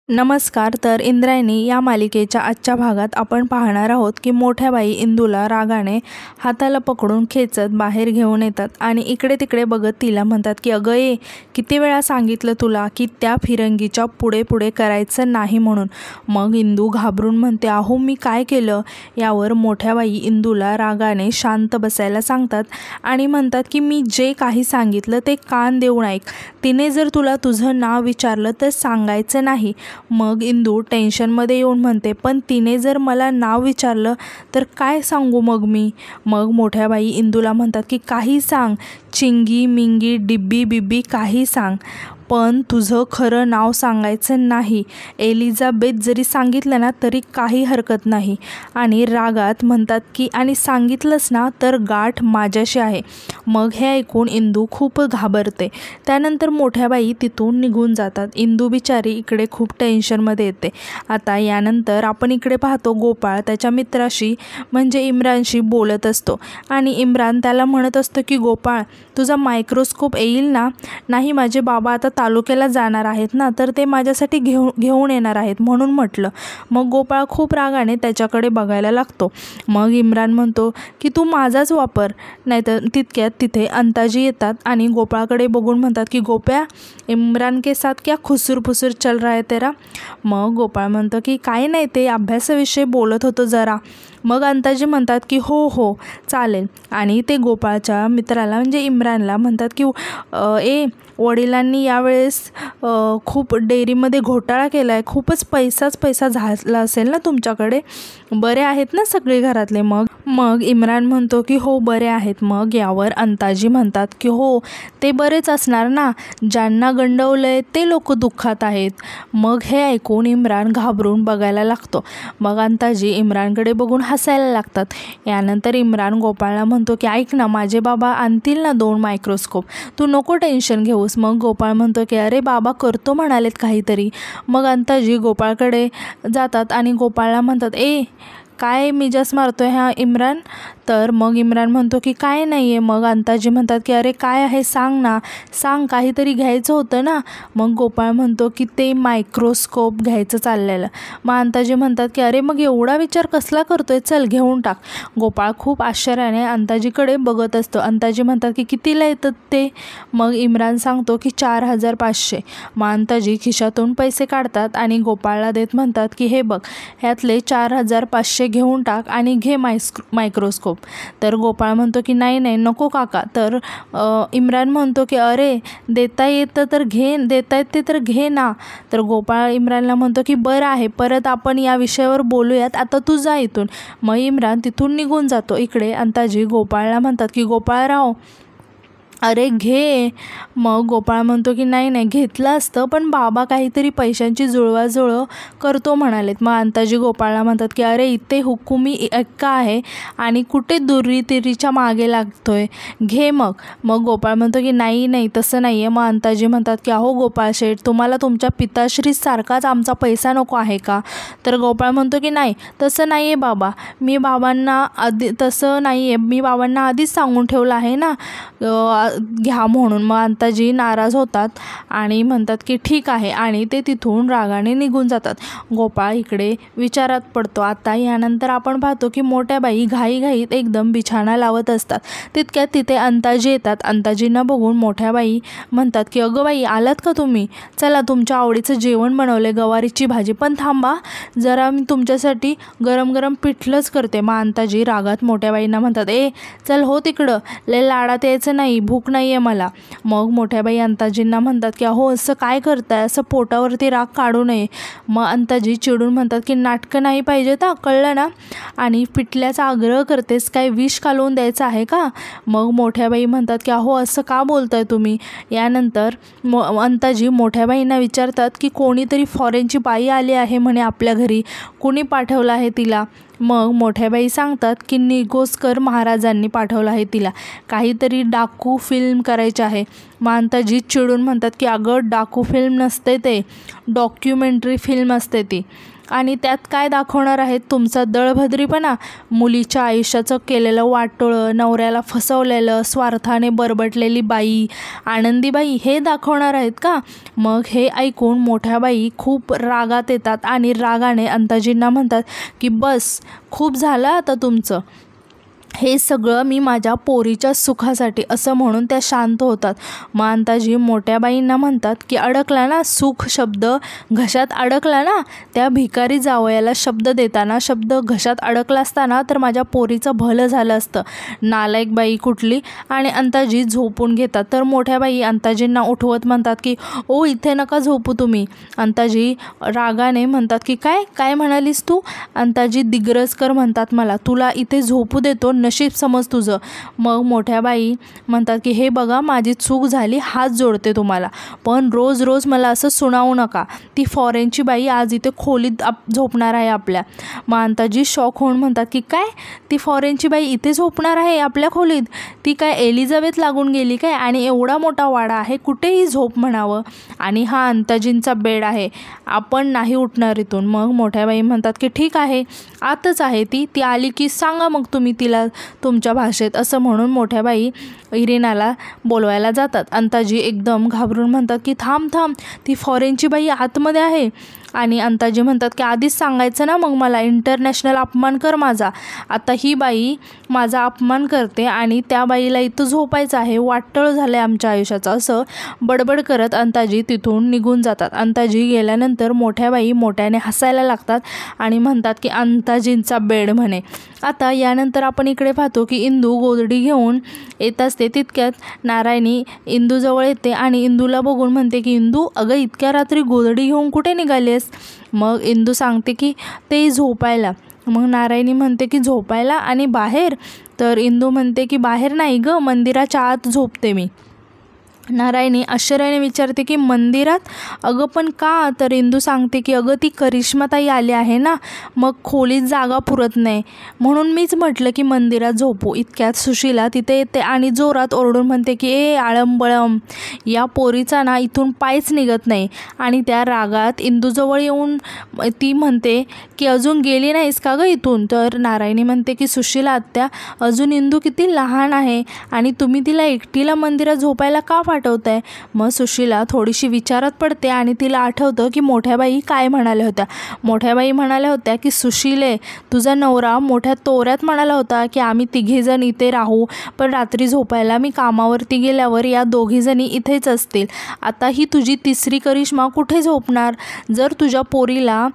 नमस्कार. तर इंद्रायणी या मालिकेच्या आजच्या भागात आपण पाहणार आहोत की मोठ्या बाई इंदूला रागाने हाताला पकडून खेचत बाहेर घेऊन येतात आणि इकडे तिकडे बघत तिला म्हणतात की अगं ये, किती वेळा सांगितलं तुला की त्या फिरंगीच्या पुढे पुढे करायचं नाही म्हणून. मग इंदू घाबरून म्हणते, अहो मी काय केलं. यावर मोठ्या बाई इंदूला रागाने शांत बसायला सांगतात आणि म्हणतात की मी जे काही सांगितलं ते कान देऊन ऐक. तिने जर तुला तुझं नाव विचारलं तर सांगायचं नाही. मग इंदू टेन्शनमध्ये येऊन म्हणते, पण तिने जर मला नाव विचारलं तर काय सांगू मग मी. मग मोठ्या बाई इंदूला म्हणतात की काही सांग, चिंगी मिंगी डिब्बी बिब्बी काही सांग, पण तुझं खरं नाव सांगायचं नाही. एलिझाबेथ जरी सांगितलं ना तरी काही हरकत नाही. आणि रागात म्हणतात की आणि सांगितलंस ना तर गाठ माझ्याशी आहे. मग हे ऐकून इंदू खूप घाबरते. त्यानंतर मोठ्या बाई तिथून निघून जातात. इंदू बिचारी इकडे खूप टेन्शनमध्ये येते. आता यानंतर आपण इकडे पाहतो गोपाळ त्याच्या मित्राशी म्हणजे इम्रानशी बोलत असतो आणि इम्रान त्याला म्हणत असतो की गोपाळ, तुझा मायक्रोस्कोप येईल ना. नाही, माझे बाबा आता तालुक्याला जाणार आहेत ना, तर ते माझ्यासाठी घेऊन येणार आहेत म्हणून म्हटलं. मग गोपाळ खूप रागाने त्याच्याकडे बघायला लागतो. मग इम्रान म्हणतो की तू माझाच वापर. नाहीतर तितक्यात तिथे अंताजी येतात आणि गोपाळकडे बघून म्हणतात की गोप्या, इम्रान के साथ क्या खुसूर फुसूर चल रहा है तेरा. मग गोपाळ म्हणतो की काय नाही, ते अभ्यासाविषयी बोलत होतो जरा. मग अंताजी म्हणतात की हो चालेल. आणि ते गोपाळच्या मित्राला म्हणजे इम्रानला म्हणतात की वडिलांनी यावेळेस खूप डेअरीमध्ये घोटाळा केला आहे, खूपच पैसा झाला असेल ना तुमच्याकडे, बरे आहेत ना सगळे घरातले. मग इम्रान म्हणतो की हो बरे आहेत. मग यावर अंताजी म्हणतात की हो, ते बरेच असणार ना, ज्यांना गंडवलंय ते लोक दुःखात आहेत. मग हे ऐकून इम्रान घाबरून बघायला लागतो. मग अंताजी इम्रानकडे बघून हसायला लागतात. यानंतर इम्रान गोपाळला म्हणतो की ऐक ना, माझे बाबा आणतील ना 2 मायक्रोस्कोप, तू नको टेन्शन घेऊस. मग गोपाळ म्हणतो की अरे बाबा करतो म्हणालेत काहीतरी. मग अंताजी गोपाळकडे जातात आणि गोपाळला म्हणतात, काय मिजाज मारतोय हा इम्रान. तर मग इम्रान म्हणतो की काय नाही आहे. मग अंताजी म्हणतात की अरे काय आहे सांग ना, सांग, काहीतरी घ्यायचं होतं ना. मग गोपाळ म्हणतो की ते मायक्रोस्कोप घ्यायचं चाललेलं. मग अंताजी म्हणतात की अरे मग एवढा विचार कसला करतोय, चल घेऊन टाक. गोपाळ खूप आश्चर्याने अंताजीकडे बघत असतो. अंताजी म्हणतात की कितीला येतं ते. मग इम्रान सांगतो की 4500. मग अंताजी खिशातून पैसे काढतात आणि गोपाळला देत म्हणतात की हे बघ, ह्यातले 4500 घेऊन टाक आणि घे मायक्रोस्कोप. तर गोपाळ म्हणतो की नाही नको काका. तर इम्रान म्हणतो की अरे देता येतं तर देता येते तर घे ना. तर गोपाळ इम्रानला म्हणतो की बरं आहे, परत आपण या विषयावर बोलूयात, आता तू जा इथून. मग इम्रान तिथून निघून जातो. इकडे अंताजी गोपाळला म्हणतात की गोपाळराव, अरे घे. मग गोपाळ म्हणतो की नाही घेतलं असतं, पण बाबा काहीतरी पैशांची जुळवाजुळव करतो म्हणालेत. मग अंताजी गोपाळला म्हणतात की अरे इथे हुकुमी एक्का आहे आणि कुठे दुर्रीतिरीच्या मागे लागतोय, घे मग. मग गोपाळ म्हणतो की नाही तसं नाही आहे. मग अंताजी म्हणतात की अहो गोपाळ शेठ, तुम्हाला तुमच्या पिताश्री सारखाच आमचा पैसा नको आहे का. तर गोपाळ म्हणतो की नाही तसं नाही आहे बाबा, मी बाबांना आधीच सांगून ठेवलं आहे ना घ्या म्हणून. मग अंताजी नाराज होतात आणि म्हणतात की ठीक आहे आणि ते तिथून रागाने निघून जातात. गोपाळ इकडे विचारात पडतो. आता यानंतर आपण पाहतो की मोठ्या बाई घाईघाईत एकदम बिछाणा लावत असतात. तितक्यात तिथे अंताजी येतात. अंताजींना बघून मोठ्या बाई म्हणतात की अगं बाई, आलात का तुम्ही, चला तुमच्या आवडीचं जेवण बनवले, गवारीची भाजी, पण थांबा जरा मी तुमच्यासाठी गरम गरम पिठलंच करते. मग अंताजी रागात मोठ्या बाईंना म्हणतात, चल हो तिकडं, लय लाडात यायचं नाही, भूक नाही आहे मला. मग मोठ्या बाई अंताजींना म्हणतात की अहो असं काय करताय, असं पोटावरती राग काढू नये. मग अंताजी चिडून म्हणतात की नाटकं नाही पाहिजेत हा, कळलं ना, आणि पिठल्याचा आग्रह करतेस, काय विष कालवून द्यायचं आहे का. मग मोठ्या बाई म्हणतात की अहो असं का बोलताय तुम्ही. यानंतर अंताजी मोठ्या बाईंना विचारतात की कोणीतरी फॉरेनची बाई आली आहे म्हणे आपल्या घरी, कुणी पाठवलं आहे तिला. मग मोठ्या बाई सांगतात की निगोस्कर महाराजांनी पाठवलं आहे तिला, काहीतरी डाकू फिल्म करायची आहे. मग अंताजी चिडून म्हणतात की अगं डाकू फिल्म नसते, ते डॉक्युमेंटरी फिल्म असते ती. आणि त्यात काय दाखवणार आहेत, तुमचा दळभद्रीपणा, मुलीच्या आयुष्याचं केलेलं वाटोळं, नवऱ्याला फसवलेलं, स्वार्थाने बरबटलेली बाई आनंदीबाई हे दाखवणार आहेत का? मग हे ऐकून मोठ्या बाई खूप रागात येतात आणि रागाने अंताजींना म्हणतात की बस, खूप झालं आता तुमचं, हे सगळं मी माझ्या पोरीच्या सुखासाठी असं म्हणून त्या शांत होतात. मग अंताजी मोठ्या बाईंना म्हणतात की अडकला ना, सुख शब्द घशात अडकला ना, त्या भिकारी जावयाला शब्द देताना शब्द घशात अडकला असताना तर माझ्या पोरीचं भलं झालं असतं. नालायक बाई कुठली. आणि अंताजी झोपून घेतात. तर मोठ्या बाई अंताजींना उठवत म्हणतात की ओ, इथे नका झोपू तुम्ही. अंताजी रागाने म्हणतात की काय काय म्हणालीस तू? अंताजी दिग्रजकर म्हणतात मला, तुला इथे झोपू देतो, नशीब समज तुझं. मग मोठ्या बाई म्हणतात की हे बघा, माझी चूक झाली, हात जोडते तुम्हाला, पण रोज रोज मला असं सुनावू नका. ती फॉरेनची बाई आज इथे खोलीत झोपणार आहे आपल्या. मग अंताजी शॉक होऊन म्हणतात की काय, ती फॉरेनची बाई इथे झोपणार आहे आपल्या खोलीत? ती काय एलिझाबेथ लागून गेली काय? आणि एवढा मोठा वाडा आहे, कुठेही झोप म्हणावं, आणि हा अंताजींचा बेड आहे, आपण नाही उठणार इथून. मग मोठ्या बाई म्हणतात की ठीक आहे, आतच आहे ती आली की सांगा मग तुम्ही तिला तुमच्या भाषेत, असं म्हणून मोठ्या बाई इरिनाला बोलवायला जातात. अंताजी एकदम घाबरून म्हणतात की थांब थांब, ती फॉरेनची बाई आतमध्ये आहे. आणि अंताजी म्हणतात की आधीच सांगायचं ना, मग मला इंटरनॅशनल अपमान कर माझा. आता ही बाई माझा अपमान करते आणि त्या बाईला इथं झोपायचं आहे, वाटळ झालं आहे आमच्या आयुष्याचं, असं बडबड करत अंताजी तिथून निघून जातात. अंताजी गेल्यानंतर मोठ्या बाई मोठ्याने हसायला लागतात आणि म्हणतात की अंताजींचा बेड म्हणे. आता यानंतर आपण इकडे पाहतो की इंदू गोधडी घेऊन येत असते. तितक्यात नारायणी इंदूजवळ येते आणि इंदूला बघून म्हणते की इंदू, अगं इतक्या रात्री गोधडी घेऊन कुठे निघालीस? मग इंदू सांगते की ते झोपायला. मग नारायणी म्हणते की झोपायला आणि बाहेर? तर इंदू म्हणते की बाहेर नाही गं, मंदिराच्या आत झोपते मी. नारायणी आश्चर्याने विचारते की मंदिरात? अगं पण का? तर इंदू सांगते की अगं ती करिश्माताई आली आहे ना, मग खोलीत जागा पुरत नाही, म्हणून मीच म्हटलं की मंदिरात झोपू. इतक्यात सुशीला तिथे येते आणि जोरात ओरडून म्हणते की ए आळंबळम, या पोरीचा ना इथून पायच निघत नाही. आणि त्या रागात इंदूजवळ येऊन ती म्हणते की अजून गेली नाहीस का गं इथून? तर नारायणी म्हणते की सुशीला आत्या, अजून इंदू किती लहान आहे आणि तुम्ही तिला एकटीला मंदिरात झोपायला का पाठवताय? मग सुशीला थोडीशी विचारात पडते आणि तिला आठवतं की मोठ्या बाई काय म्हणाल्या होत्या. मोठ्या बाई म्हणाल्या होत्या की सुशीले, तुझा नवरा मोठ्या तोऱ्यात म्हणाला होता की आम्ही तिघीजण इथे राहू, पण रात्री झोपायला मी कामावरती गेल्यावर या दोघीजणी इथेच असतील. आता ही तुझी तिसरी करिश्मा कुठे झोपणार? जर तुझ्या पोरीला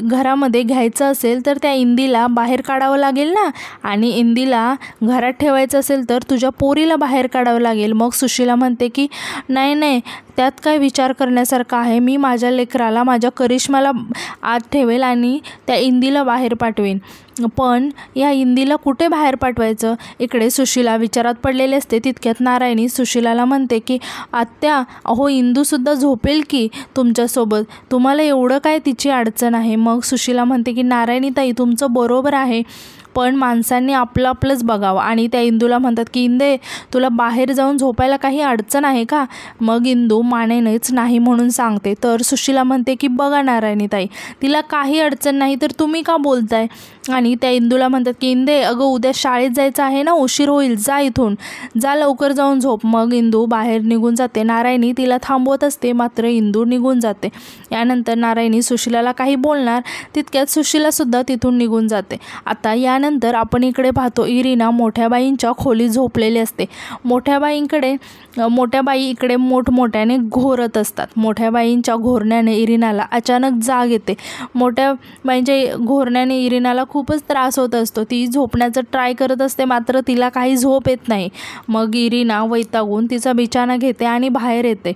घरामध्ये घ्यायचं असेल तर त्या इंदीला बाहेर काढावं लागेल ना, आणि इंदीला घरात ठेवायचं असेल तर तुझ्या पोरीला बाहेर काढावं लागेल. मग सुशीला म्हणते की नाही नाही, त्यात काय विचार करण्यासारखं आहे, मी माझ्या लेकराला, माझ्या करिश्माला आत ठेवेल आणि त्या इंदीला बाहेर पाठवेन. पण या इंदीला कुठे बाहेर पाठवायचं? इकडे सुशीला विचारात पडलेली असते. तितक्यात नारायणी सुशीलाला म्हणते की आत्या, अहो इंदूसुद्धा झोपेल की तुमच्यासोबत, तुम्हाला एवढं काय तिची अडचण आहे? मग सुशीला म्हणते की नारायणीताई, तुमचं बरोबर आहे, पण माणसांनी आपलं आपलंच बघावं. आणि त्या इंदूला म्हणतात की इंदे, तुला बाहेर जाऊन झोपायला काही अडचण आहे का? मग इंदू मानेनेच नाही म्हणून सांगते. तर सुशीला म्हणते की बघा नारायणीताई, तिला काही अडचण नाही तर तुम्ही का बोलताय? आणि त्या इंदूला म्हणतात की इंदे, अगं उद्या शाळेत जायचं आहे ना, उशीर होईल, जा इथून, जा लवकर जाऊन झोप. मग इंदू बाहेर निघून जाते. नारायणी तिला थांबवत असते, मात्र इंदू निघून जाते. यानंतर नारायणी सुशीलाला काही बोलणार, तितक्यात सुशीलासुद्धा तिथून निघून जाते. आता यानंतर आपण इकडे पाहतो इरिना मोठ्या बाईंच्या खोलीत झोपलेली असते. मोठ्या बाई इकडे मोठमोठ्याने घोरत असतात. मोठ्या बाईंच्या घोरण्याने इरिनाला अचानक जाग येते. मोठ्या बाईंच्या घोरण्याने इरिनाला खूपच त्रास होत असतो. ती झोपण्याचं ट्राय करत असते, मात्र तिला काही झोप येत नाही. मग इरिना वैतागून तिचा बिछाना घेते आणि बाहेर येते.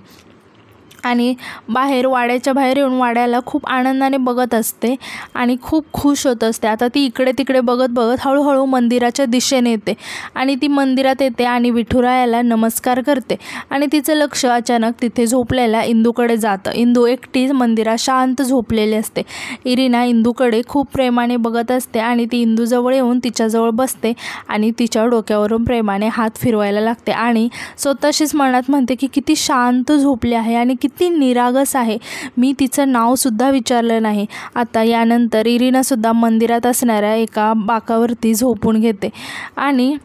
आणि वाड्याच्या बाहेर येऊन वाड्याला खूप आनंदाने बघत असते आणि खूप खुश होत असते. आता ती इकडे तिकडे बघत बघत हळूहळू मंदिराच्या दिशेने येते आणि ती मंदिरात येते आणि विठुरायाला नमस्कार करते. आणि तिचं लक्ष अचानक तिथे झोपलेल्या इंदूकडे जातं. इंदू एकटीच मंदिरात शांत झोपलेली असते. इरिना इंदूकडे खूप प्रेमाने बघत असते आणि ती इंदूजवळ येऊन तिच्याजवळ बसते आणि तिच्या डोक्यावरून प्रेमाने हात फिरवायला लागते आणि स्वतःशीच मनात म्हणते की किती शांत झोपली आहे आणि किती किती निरागस आहे, मी तिचं नावसुद्धा विचारलं नाही. आता यानंतर इरिनासुद्धा मंदिरात असणाऱ्या एका बाकावरती झोपून घेते आणि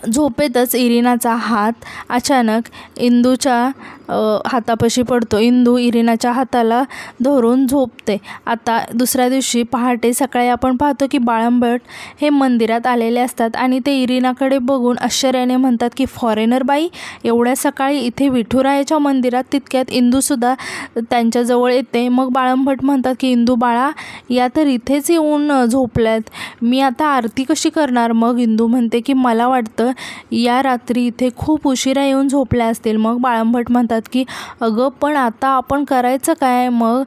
झोपेतच इरिनाचा हात अचानक इंदूच्या हातापाशी पडतो. इंदू इरिनाच्या हाताला धरून झोपते. आता दुसऱ्या दिवशी पहाटे सकाळी आपण पाहतो की बाळंभट हे मंदिरात आलेले असतात आणि ते इरिनाकडे बघून आश्चर्याने म्हणतात की फॉरेनर बाई एवढ्या सकाळी इथे विठुरायाच्या मंदिरात. तितक्यात इंदूसुद्धा त्यांच्याजवळ येते. मग बाळंभट म्हणतात की इंदू बाळा, या तर इथेच येऊन झोपल्यात, मी आता आरती कशी करणार? मग इंदू म्हणते की मला वाटतं या रात्री इथे खूप उशिरा येऊन झोपल्या असतील. मग बाळंभट म्हणतात की अगं पण आता आपण करायचं काय? मग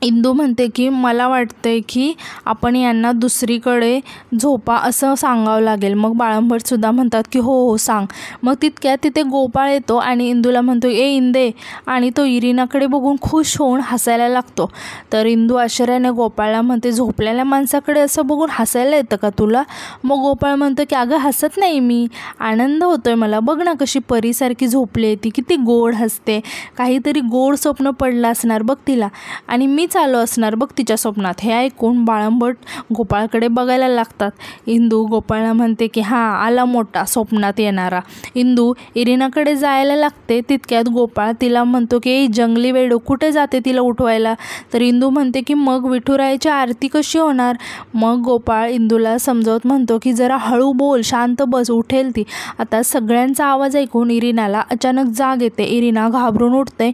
इंदू म्हणते की मला वाटते की आपण यांना दुसरीकडे झोपा असं सांगावं लागेल. मग बाळंभटसुद्धा म्हणतात की हो हो सांग. मग तितक्यात तिथे गोपाळ येतो आणि इंदूला म्हणतो ए इंदे, आणि तो इरिनाकडे बघून खुश होऊन हसायला लागतो. तर इंदू आश्चर्याने गोपाळला म्हणते झोपलेल्या माणसाकडे असं बघून हसायला येतं का तुला? मग गोपाळ म्हणतो की अगं हसत नाही मी, आनंद होतोय मला, बघ ना कशी परीसारखी झोपली आहे ती, किती गोड हसते, काहीतरी गोड स्वप्न पडलं असणार बघ तिला आणि मी चालू असणार बघ तिच्या स्वप्नात. हे ऐकून बाळंभट गोपाळकडे बघायला लागतात. इंदू गोपाळला म्हणते की हां आला मोठा स्वप्नात येणारा. इंदू इरिनाकडे जायला लागते. तितक्यात गोपाळ तिला म्हणतो की जंगली वेडो कुठे जाते तिला उठवायला? तर इंदू म्हणते की मग विठुरायाची आरती कशी होणार? मग गोपाळ इंदूला समजावत म्हणतो की जरा हळू बोल, शांत बस, उठेल ती. आता सगळ्यांचा आवाज ऐकून इरिनाला अचानक जाग येते. इरिना घाबरून उठते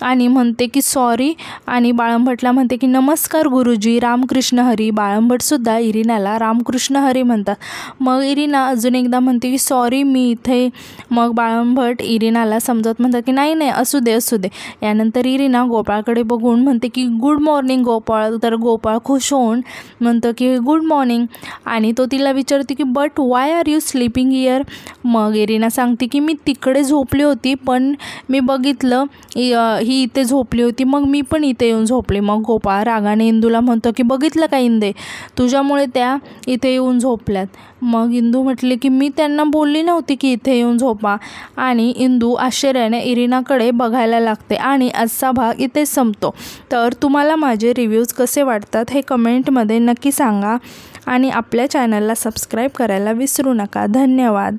आणि म्हणते की सॉरी, आणि बाळंभटला म्हणते की नमस्कार गुरुजी, रामकृष्ण हरी. बाळंभटसुद्धा इरिनाला रामकृष्ण हरी म्हणतात. मग इरिना अजून एकदा म्हणते की सॉरी मी इथे. मग बाळंभट इरिनाला समजत म्हणतात की नाही नाही असू दे असू दे. यानंतर इरिना गोपाळकडे बघून म्हणते की गुड मॉर्निंग गोपाळ. तर गोपाळ खुश होऊन म्हणतो की गुड मॉर्निंग, आणि तो तिला विचारते की but why are you sleeping here? मग इरिना सांगते की मी तिकडे झोपली होती पण मी बघितलं ही इथे झोपली होती, मग मी पण इथे येऊन झोपले. मग गोपाळ रागाने इंदूला म्हणतो की बघितलं का इंदे, तुझ्यामुळे त्या इथे येऊन झोपल्यात. मग इंदू म्हटले की मी त्यांना बोलली नव्हती की इथे येऊन झोपा. आणि इंदू आश्चर्याने इरिनाकडे बघायला लागते आणि आजचा भाग इथे संपतो. तर तुम्हाला माझे रिव्ह्यूज कसे वाटतात हे कमेंटमध्ये नक्की सांगा आणि आपल्या चॅनलला सबस्क्राईब करायला विसरू नका. धन्यवाद.